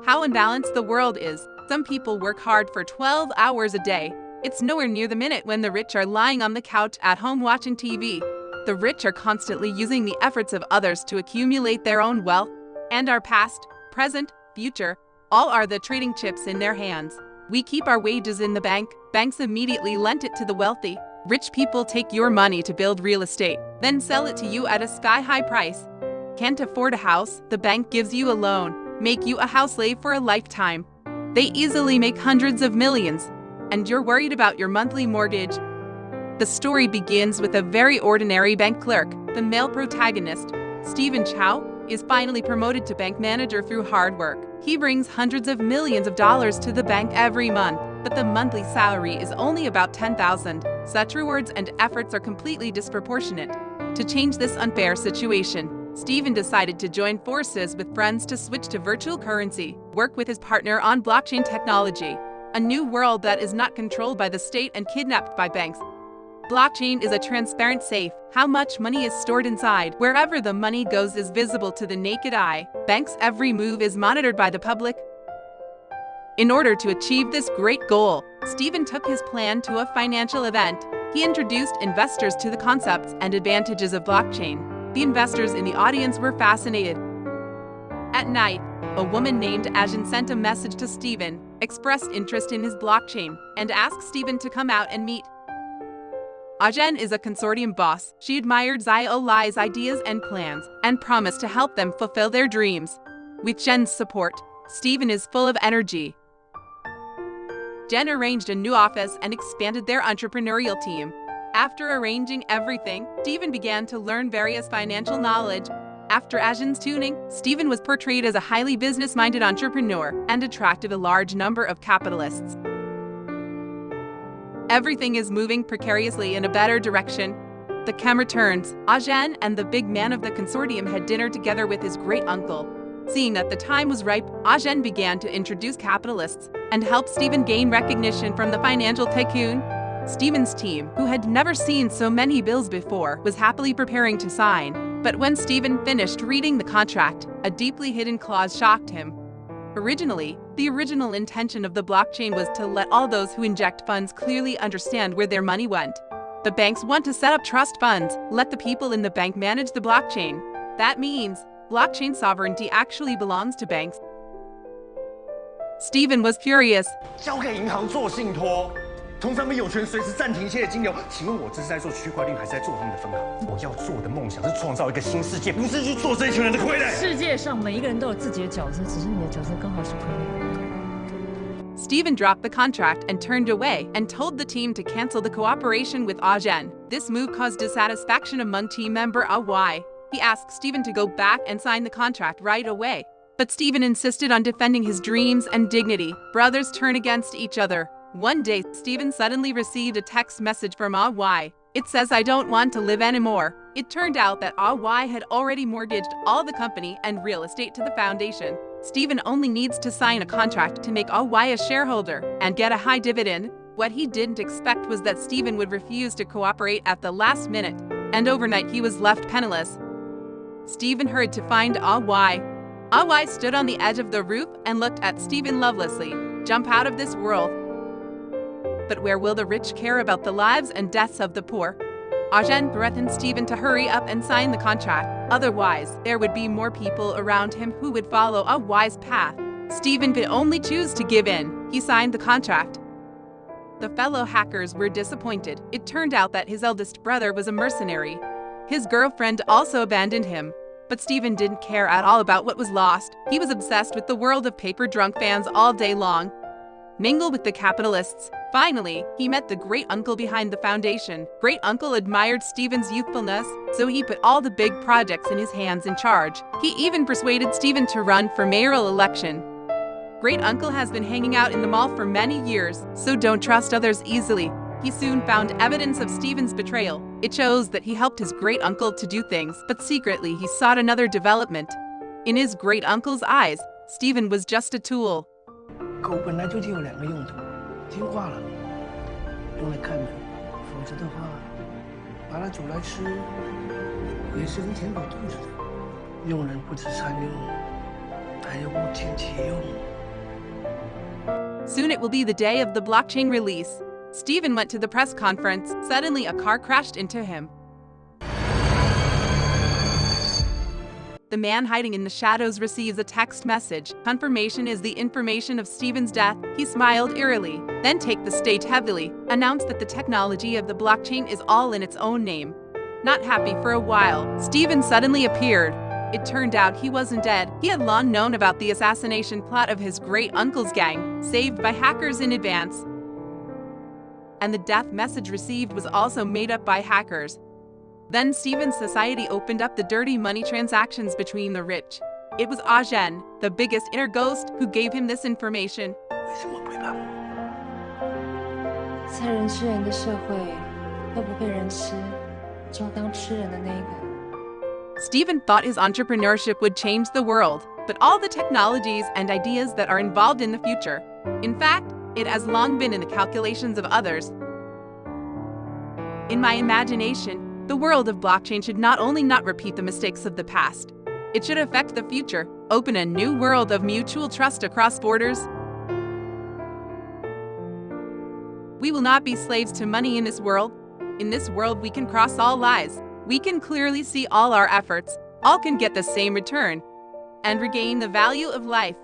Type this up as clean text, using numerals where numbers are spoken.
How unbalanced the world is. Some people work hard for 12 hours a day. It's nowhere near the minute when the rich are lying on the couch at home watching TV. The rich are constantly using the efforts of others to accumulate their own wealth, and our past, present, future, all are the trading chips in their hands. We keep our wages in the bank, banks immediately lend it to the wealthy. Rich people take your money to build real estate, then sell it to you at a sky-high price. Can't afford a house, the bank gives you a loan, make you a house slave for a lifetime. They easily make hundreds of millions, and you're worried about your monthly mortgage. The story begins with a very ordinary bank clerk. The male protagonist, Stephen Chow, is finally promoted to bank manager through hard work. He brings hundreds of millions of dollars to the bank every month, but the monthly salary is only about $10,000. Such rewards and efforts are completely disproportionate. To change this unfair situation, Stephen decided to join forces with friends to switch to virtual currency, work with his partner on blockchain technology, a new world that is not controlled by the state and kidnapped by banks. Blockchain is a transparent safe. How much money is stored inside? Wherever the money goes is visible to the naked eye. Banks' every move is monitored by the public. In order to achieve this great goal, Stephen took his plan to a financial event. He introduced investors to the concepts and advantages of blockchain. The investors in the audience were fascinated. At night, a woman named Ajin sent a message to Stephen, expressed interest in his blockchain, and asked Stephen to come out and meet. Ajin is a consortium boss. She admired Zio Lai's ideas and plans, and promised to help them fulfill their dreams. With Jen's support, Stephen is full of energy. Jen arranged a new office and expanded their entrepreneurial team. After arranging everything, Stephen began to learn various financial knowledge. After Ajin's tuning, Stephen was portrayed as a highly business-minded entrepreneur and attracted a large number of capitalists. Everything is moving precariously in a better direction. The camera turns. Ajin and the big man of the consortium had dinner together with his great-uncle. Seeing that the time was ripe, Ajin began to introduce capitalists and help Stephen gain recognition from the financial tycoon. Stephen's team, who had never seen so many bills before, was happily preparing to sign. But when Stephen finished reading the contract, a deeply hidden clause shocked him. Originally, the original intention of the blockchain was to let all those who inject funds clearly understand where their money went. The banks want to set up trust funds, let the people in the bank manage the blockchain. That means blockchain sovereignty actually belongs to banks. Stephen was furious. 交给银行做信托，通常们有权随时暂停一切金流。请问我这是在做区块链，还是在做他们的分行？我要做的梦想是创造一个新世界，不是去做这一群人的傀儡。世界上每一个人都有自己的角色，只是你的角色刚好是傀儡。Stephen dropped the contract and turned away and told the team to cancel the cooperation with Ajin. This move caused dissatisfaction among team member Awai. He asked Stephen to go back and sign the contract right away. But Stephen insisted on defending his dreams and dignity. Brothers turn against each other. One day, Stephen suddenly received a text message from Awai. It says, "I don't want to live anymore." It turned out that Awai had already mortgaged all the company and real estate to the foundation. Stephen only needs to sign a contract to make Awai a shareholder and get a high dividend. What he didn't expect was that Stephen would refuse to cooperate at the last minute, and overnight he was left penniless. Stephen hurried to find Awai. Awai stood on the edge of the roof and looked at Stephen lovelessly. "Jump out of this world." But where will the rich care about the lives and deaths of the poor? Ajin threatened Stephen to hurry up and sign the contract. Otherwise, there would be more people around him who would follow a wise path. Stephen could only choose to give in. He signed the contract. The fellow hackers were disappointed. It turned out that his eldest brother was a mercenary. His girlfriend also abandoned him. But Stephen didn't care at all about what was lost. He was obsessed with the world of paper-drunk fans all day long. Mingle with the capitalists. Finally, he met the great-uncle behind the foundation. Great-uncle admired Stephen's youthfulness, so he put all the big projects in his hands in charge. He even persuaded Stephen to run for mayoral election. Great-uncle has been hanging out in the mall for many years, so don't trust others easily. He soon found evidence of Stephen's betrayal. It shows that he helped his great-uncle to do things, but secretly he sought another development. In his great-uncle's eyes, Stephen was just a tool. 狗本来就只有2个用途，听话了，用来开门，否则的话，把它煮来吃，也是能填饱肚子的。用人不止善用，还有物尽其用。Soon it will be the day of the blockchain release. Steven went to the press conference. Suddenly, a car crashed into him. The man hiding in the shadows receives a text message. Confirmation is the information of Steven's death. He smiled eerily, then take the stage heavily, announced that the technology of the blockchain is all in its own name. Not happy for a while, Steven suddenly appeared. It turned out he wasn't dead. He had long known about the assassination plot of his great-uncle's gang, saved by hackers in advance. And the death message received was also made up by hackers. Then Steven's society opened up the dirty money transactions between the rich. It was Agen, the biggest inner ghost, who gave him this information. 为什么背叛我？在人吃人的社会，都不被人吃，只有当吃人的那一个。 Steven thought his entrepreneurship would change the world, but all the technologies and ideas that are involved in the future. In fact, it has long been in the calculations of others. In my imagination, the world of blockchain should not only not repeat the mistakes of the past, it should affect the future, open a new world of mutual trust across borders. We will not be slaves to money in this world. In this world, we can cross all lies. We can clearly see all our efforts. All can get the same return and regain the value of life.